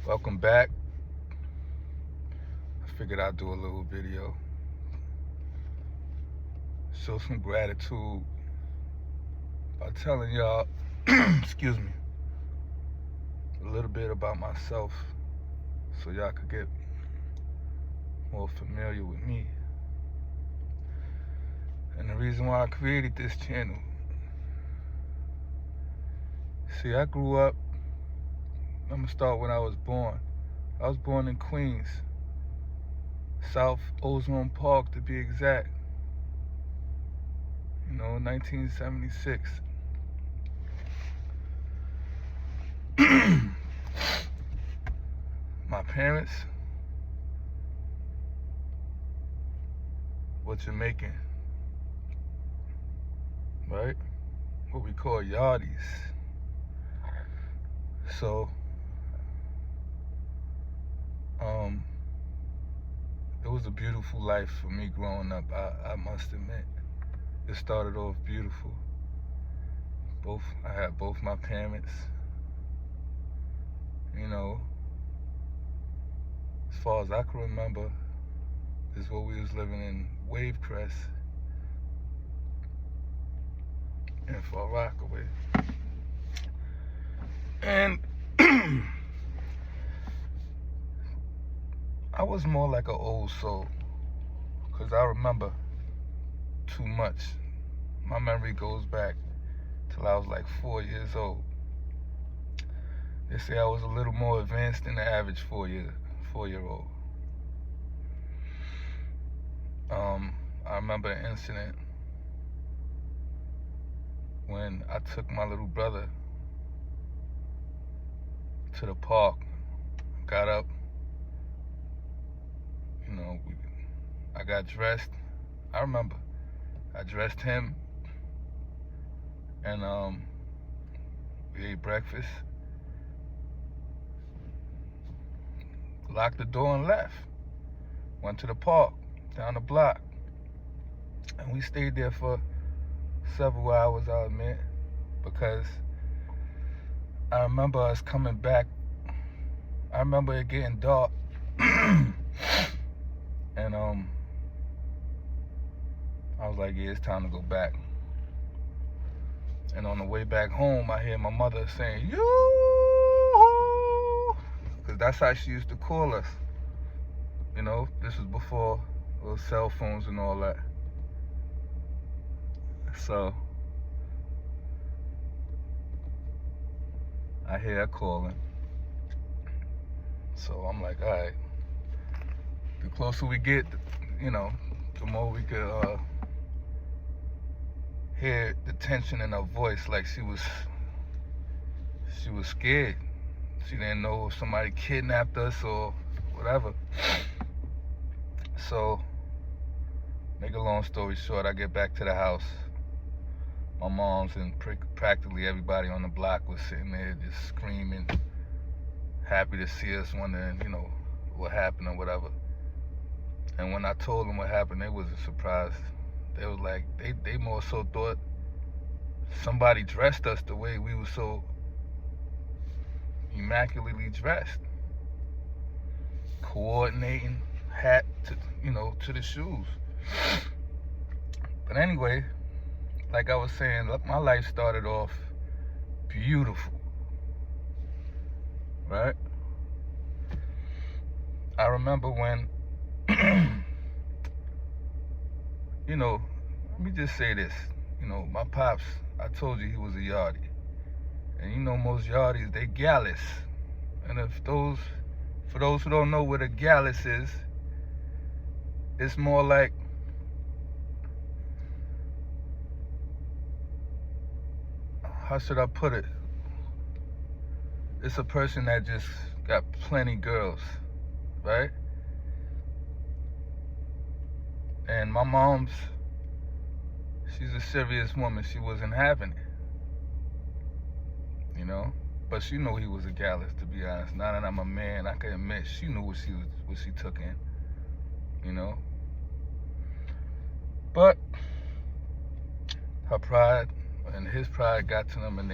Welcome back. I figured I'd do a little video. Show some gratitude by telling y'all, excuse me, a little bit about myself so y'all could get more familiar with me. And the reason why I created this channel. See, I grew up, I'm gonna start when I was born. I was born in Queens, South Ozone Park to be exact. 1976. My parents were Jamaican, right? What we call yardies. So, it was a beautiful life for me growing up, I must admit. It started off beautiful. I had both my parents. As far as I can remember, is what we was living in Wave Crest and for Rockaway. And I was more like an old soul, because I remember too much. My memory goes back till I was like 4 years old. They say I was a little more advanced than the average four-year-old. I remember an incident when I took my little brother to the park, got up, I got dressed. I remember I dressed him, and we ate breakfast, locked the door and left. Went to the park down the block, and we stayed there for several hours, I'll admit, because I remember us coming back. I remember it getting dark, and I was like, yeah, it's time to go back. And on the way back home, I hear my mother saying, "Yoo-hoo!" Because that's how she used to call us. This was before those cell phones and all that. So I hear her calling. So I'm like, all right. The closer we get, the more we could hear the tension in her voice, like she was scared. She didn't know if somebody kidnapped us or whatever. So, make a long story short, I get back to the house. My mom's and practically everybody on the block was sitting there just screaming, happy to see us, wondering, what happened or whatever. And when I told them what happened, they wasn't surprised. They was like, they more so thought somebody dressed us the way we were so immaculately dressed. Coordinating, hat to, to the shoes. But anyway, like I was saying, my life started off beautiful, right? I remember when, let me just say this. My pops, I told you he was a yardie. And most yardies, they gallus. And for those who don't know what a gallus is, it's more like how should I put it? It's a person that just got plenty girls, right? And my mom's, she's a serious woman. She wasn't having it, But she knew he was a gallus, to be honest. Now that I'm a man, I can admit she knew what she took in, But her pride and his pride got to them, and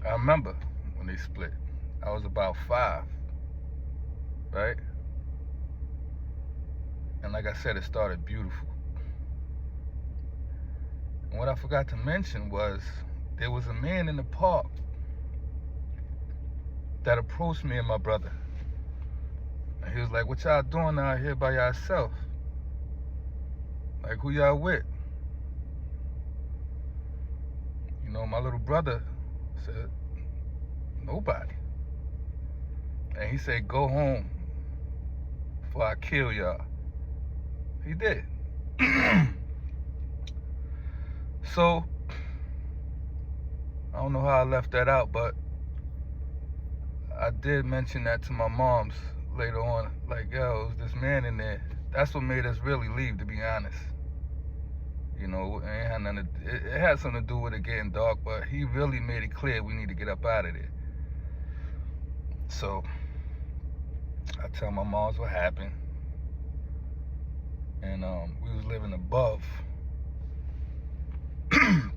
I remember when they split. I was about 5, right? And like I said, it started beautiful. And what I forgot to mention was there was a man in the park that approached me and my brother. And he was like, "What y'all doing out here by yourself? Like, who y'all with?" You know, my little brother said, "Nobody." And he said, "Go home before I kill y'all." He did. So, I don't know how I left that out, but I did mention that to my moms later on. Like, yo, it was this man in there. That's what made us really leave, to be honest. You know, it had something to do with it getting dark, but he really made it clear we need to get up out of there. So, I tell my moms what happened. And we was living above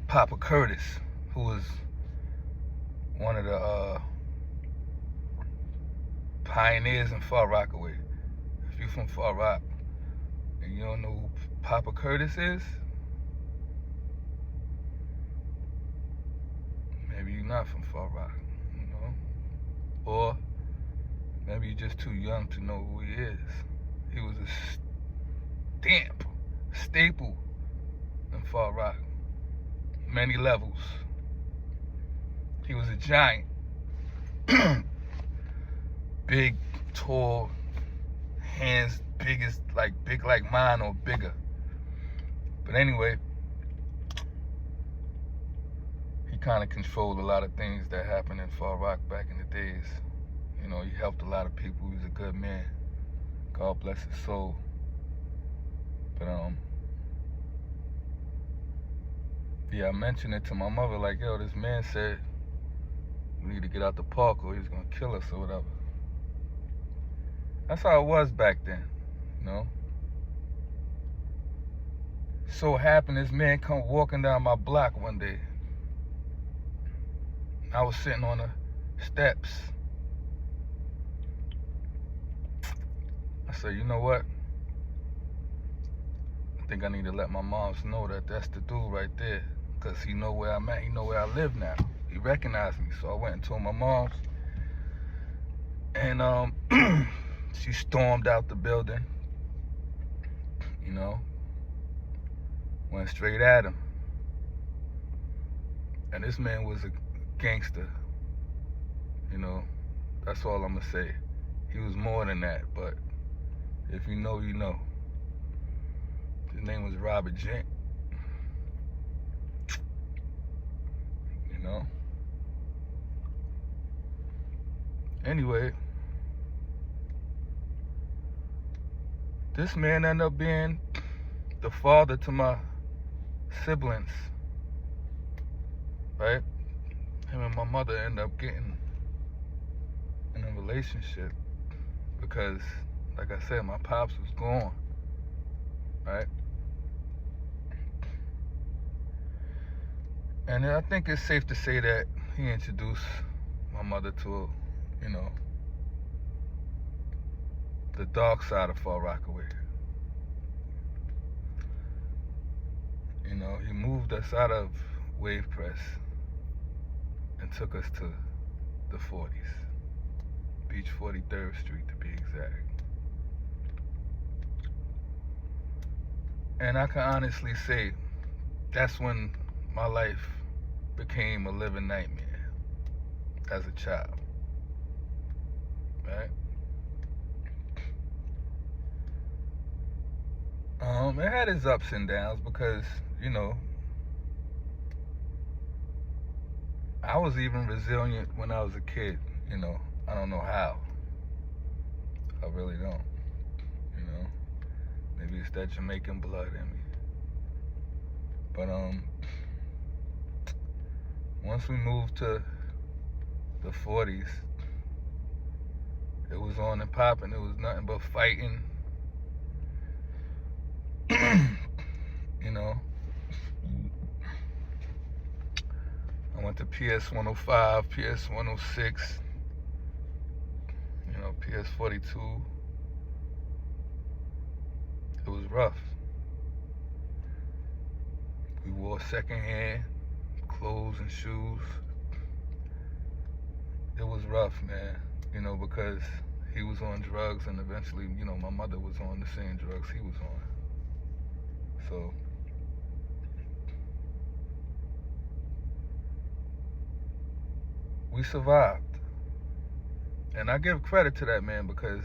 Papa Curtis, who was one of the pioneers in Far Rockaway. If you're from Far Rock and you don't know who Papa Curtis is, maybe you're not from Far Rock, you know? Or maybe you're just too young to know who he is. He was a staple in Far Rock. Many levels. He was a giant. Big, tall, hands big like mine or bigger. But anyway, he kind of controlled a lot of things that happened in Far Rock back in the days. You know, he helped a lot of people. He was a good man. God bless his soul. But yeah, I mentioned it to my mother, like, yo, this man said we need to get out the park or he's gonna kill us or whatever. That's how it was back then, you know. So happened this man come walking down my block one day. I was sitting on the steps. I said, you know what? I think I need to let my moms know that that's the dude right there, because he know where I'm at. He know where I live now. He recognized me. So I went and told my moms. And she stormed out the building. You know. Went straight at him. And this man was a gangster. You know. That's all I'm going to say. He was more than that. But if you know, you know. His name was Robert Jent. You know. Anyway, this man ended up being the father to my siblings. Right? Him and my mother ended up getting in a relationship because, like I said, my pops was gone. Right? And I think it's safe to say that he introduced my mother to, you know, the dark side of Far Rockaway. You know, he moved us out of Wave Crest and took us to the 40s. Beach 43rd Street to be exact. And I can honestly say that's when my life became a living nightmare as a child. Right? It had its ups and downs because, you know, I was even resilient when I was a kid, you know. I don't know how. I really don't, you know. Maybe it's that Jamaican blood in me. But once we moved to the 40s, it was on and popping. It was nothing but fighting. You know. I went to PS 105, PS 106, PS42. It was rough. We wore secondhand clothes and shoes. It was rough, man, because he was on drugs, and eventually, my mother was on the same drugs he was on. So we survived. And I give credit to that man because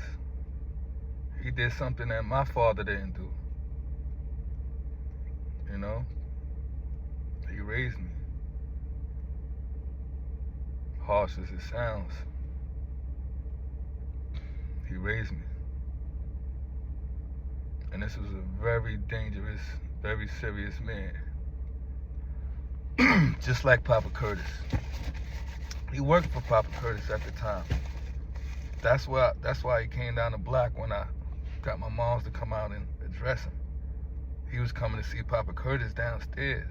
he did something that my father didn't do. He raised me. Harsh as it sounds, he raised me. And this was a very dangerous, very serious man. Just like Papa Curtis. He worked for Papa Curtis at the time. That's why he came down the block when I got my moms to come out and address him. He was coming to see Papa Curtis downstairs.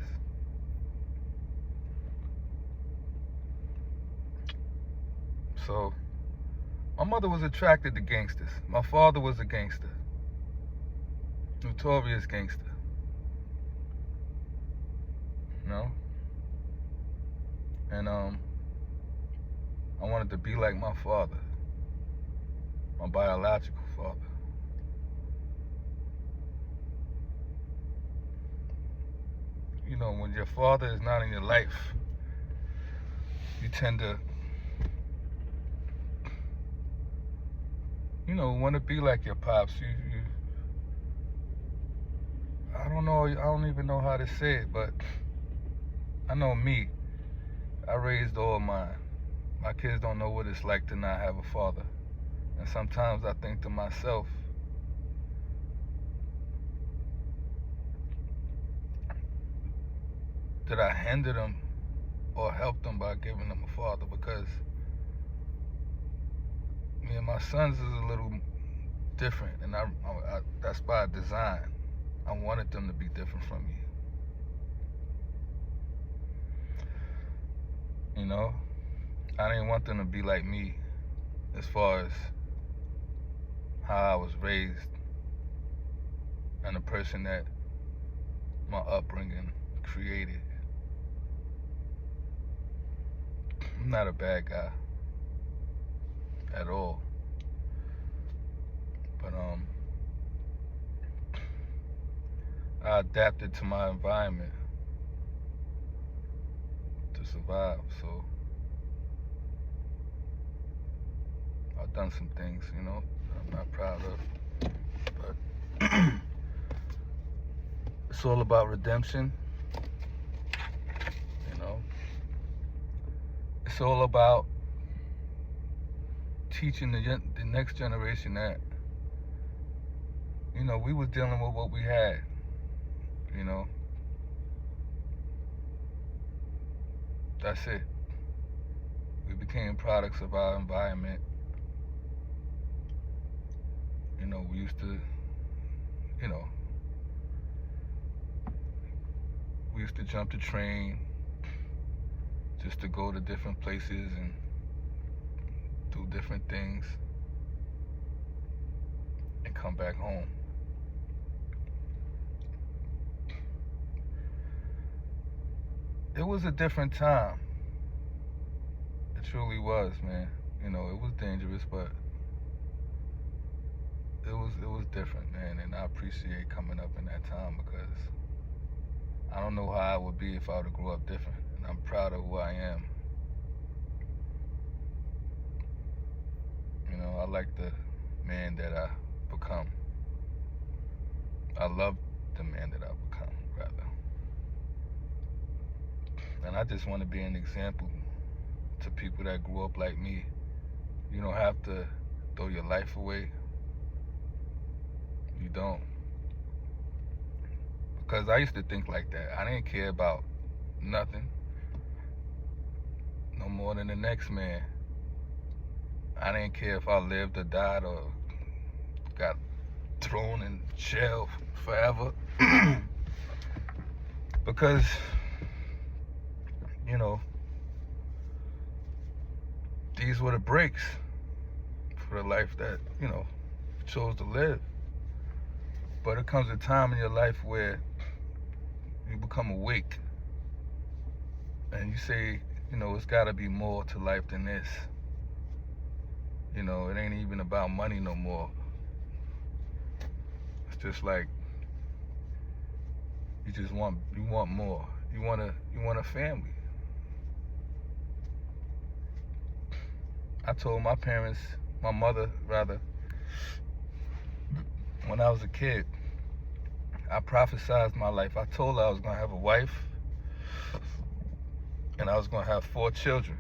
So, my mother was attracted to gangsters. My father was a gangster. Notorious gangster. And I wanted to be like my father. My biological father. When your father is not in your life, you tend to, want to be like your pops. I don't know, I don't even know how to say it, but I know me. I raised all mine. My kids don't know what it's like to not have a father. And sometimes I think to myself, did I hinder them or help them by giving them a father? Because me and my sons is a little different, and I that's by design. I wanted them to be different from me. I didn't want them to be like me as far as how I was raised and the person that my upbringing created. I'm not a bad guy at all. But I adapted to my environment to survive. So I've done some things, I'm not proud of. But it's all about redemption. It's all about teaching the next generation that, we was dealing with what we had, That's it. We became products of our environment. We used to, we used to jump the train just to go to different places and do different things and come back home. It was a different time. It truly was, man. It was dangerous, but it was different, man, and I appreciate coming up in that time because I don't know how I would be if I would have grew up different. And I'm proud of who I am. I like the man that I become. I love the man that I've become, rather. And I just want to be an example to people that grew up like me. You don't have to throw your life away. You don't. Because I used to think like that. I didn't care about nothing. No more than the next man. I didn't care if I lived or died or got thrown in jail forever. Because, these were the breaks for the life that, you know, you chose to live. But it comes a time in your life where you become awake and you say, you know, it's got to be more to life than this. You know, it ain't even about money no more. It's just like you want more. You want a family. I told my parents, my mother rather, when I was a kid, I prophesized my life. I told her I was gonna have a wife and I was gonna have 4 children.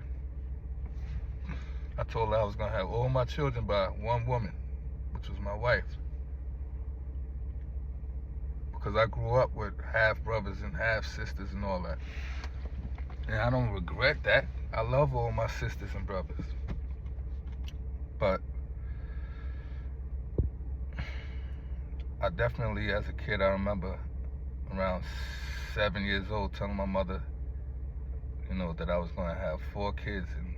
I told her I was gonna have all my children by one woman, which was my wife. Because I grew up with half brothers and half sisters and all that. And I don't regret that. I love all my sisters and brothers. But I definitely, as a kid, I remember around 7 years old telling my mother, you know, that I was going to have 4 kids, and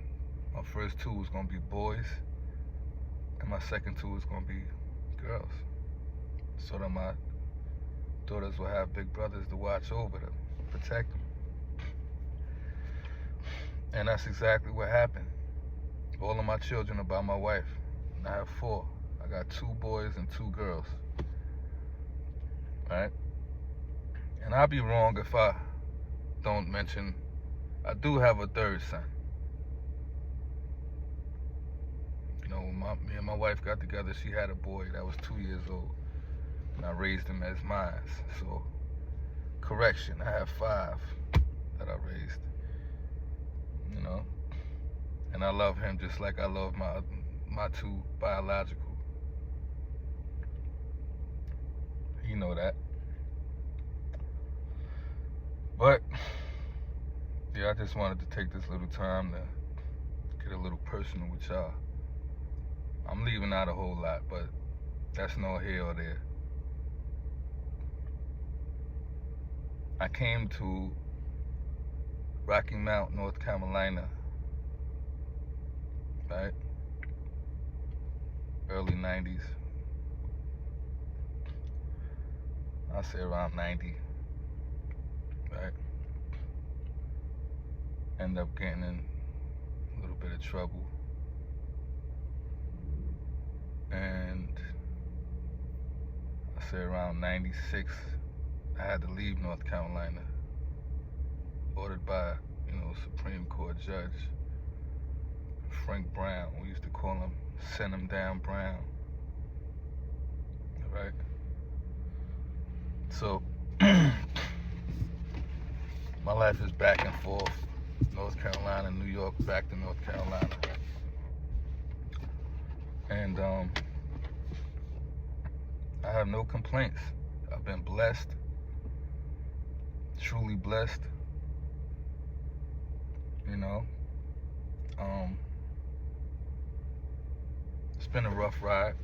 my first 2 was going to be boys, and my second 2 was going to be girls, so that my daughters will have big brothers to watch over them, protect them. And that's exactly what happened. All of my children are by my wife. I have 4. I got 2 boys and 2 girls. Right? And I'll be wrong if I don't mention I do have a 3rd son. You know, when me and my wife got together, she had a boy that was 2 years old, and I raised him as mine. So, correction, I have 5 that I raised. You know, and I love him just like I love my 2 biological. You know that. But yeah, I just wanted to take this little time to get a little personal with y'all. I'm leaving out a whole lot, but that's no here or there. I came to Rocky Mount, North Carolina, right? Early 90s. I'll say around 90, right? End up getting in a little bit of trouble. And I say around 96, I had to leave North Carolina, ordered by, you know, Supreme Court Judge Frank Brown. We used to call him Send Him Down Brown, right? So my life is back and forth, North Carolina, New York, back to North Carolina. And I have no complaints. I've been blessed, truly blessed. You know, it's been a rough ride,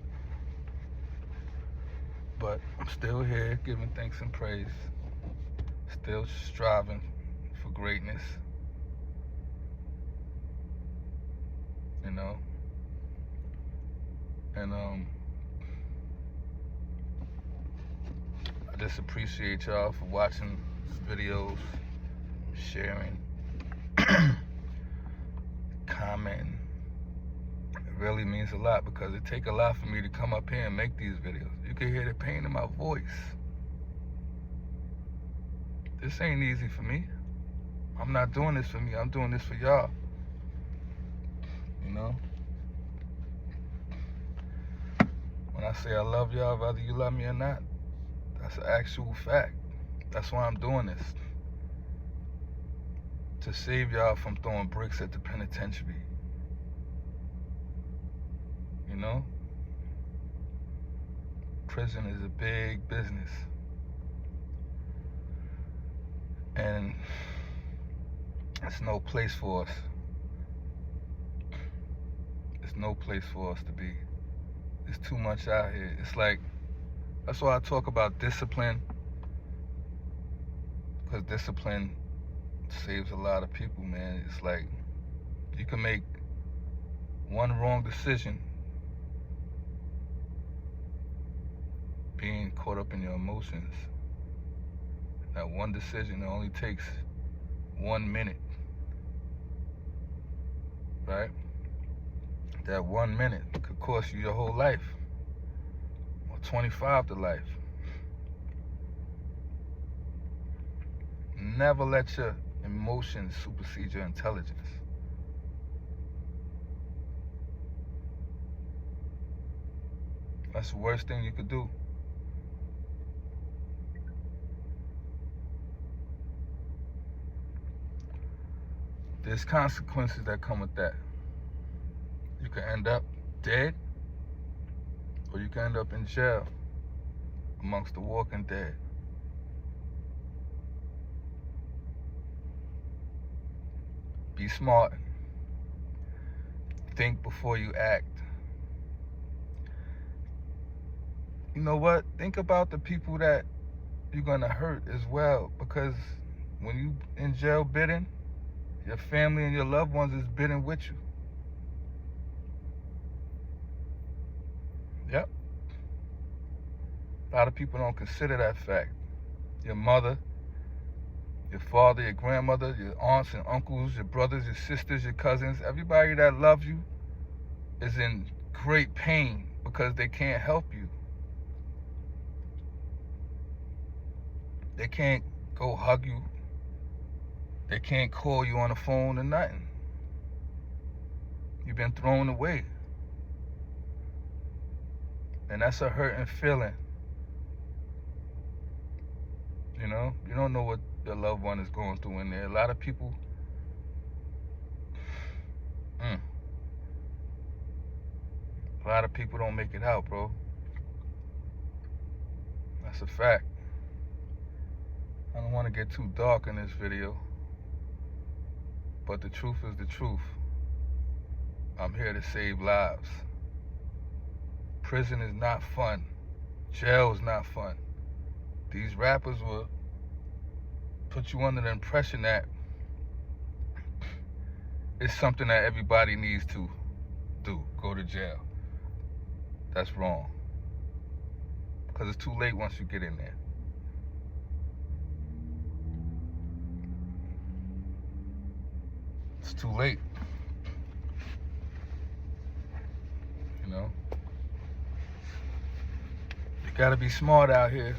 but I'm still here giving thanks and praise, still striving for greatness, you know, and I just appreciate y'all for watching videos, sharing, commenting. It really means a lot because it takes a lot for me to come up here and make these videos. You can hear the pain in my voice. This ain't easy for me. I'm not doing this for me. I'm doing this for y'all. You know? When I say I love y'all, whether you love me or not, that's an actual fact. That's why I'm doing this. To save y'all from throwing bricks at the penitentiary. You know? Prison is a big business. And it's no place for us. It's no place for us to be. There's too much out here. It's like, that's why I talk about discipline. Because discipline saves a lot of people, man. It's like, you can make one wrong decision being caught up in your emotions. That one decision, it only takes 1 minute, right? That 1 minute could cost you your whole life, or 25 to life. Never let your emotions supersede your intelligence. That's the worst thing you could do. There's consequences that come with that. You can end up dead, or you can end up in jail amongst the walking dead. Be smart. Think before you act. You know what? Think about the people that you're gonna hurt as well, because when you in jail bidding, your family and your loved ones is bidding with you. Yep. A lot of people don't consider that fact. Your mother, your father, your grandmother, your aunts and uncles, your brothers, your sisters, your cousins, everybody that loves you is in great pain because they can't help you. They can't go hug you. They can't call you on the phone or nothing. You've been thrown away. And that's a hurting feeling. You know, you don't know what your loved one is going through in there. A lot of people, a lot of people don't make it out, bro. That's a fact. I don't want to get too dark in this video, but the truth is the truth. I'm here to save lives. Prison is not fun. Jail is not fun. These rappers will put you under the impression that it's something that everybody needs to do, go to jail. That's wrong. Because it's too late once you get in there. It's too late. You know? You gotta be smart out here.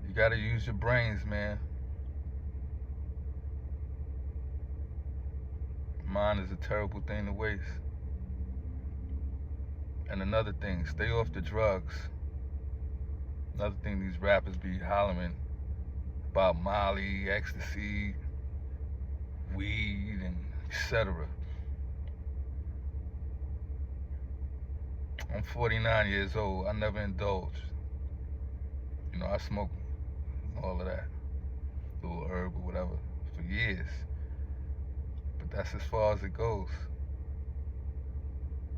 You gotta use your brains, man. Mind is a terrible thing to waste. And another thing, stay off the drugs. Another thing these rappers be hollering about: Molly, ecstasy, weed, and etc. I'm 49 years old. I never indulged. You know, I smoked all of that, little herb or whatever, for years. But that's as far as it goes.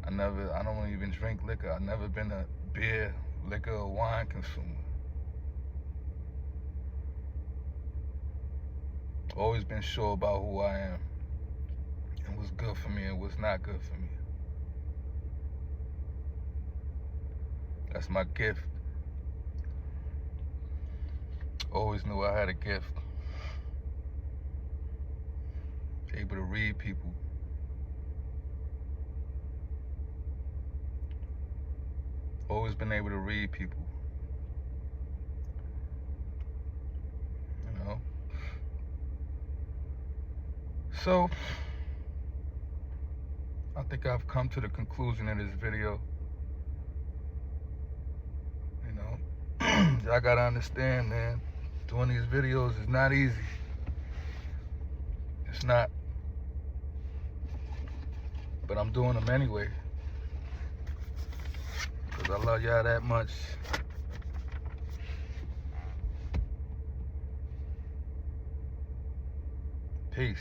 I don't even drink liquor. I've never been a beer, liquor, or wine consumer. Always been sure about who I am and what's good for me and what's not good for me. That's my gift. Always knew I had a gift. Able to read people. Always been able to read people. You know? So, I think I've come to the conclusion of this video. You know, y'all gotta understand, man, doing these videos is not easy. It's not. But I'm doing them anyway. Because I love y'all that much. Peace.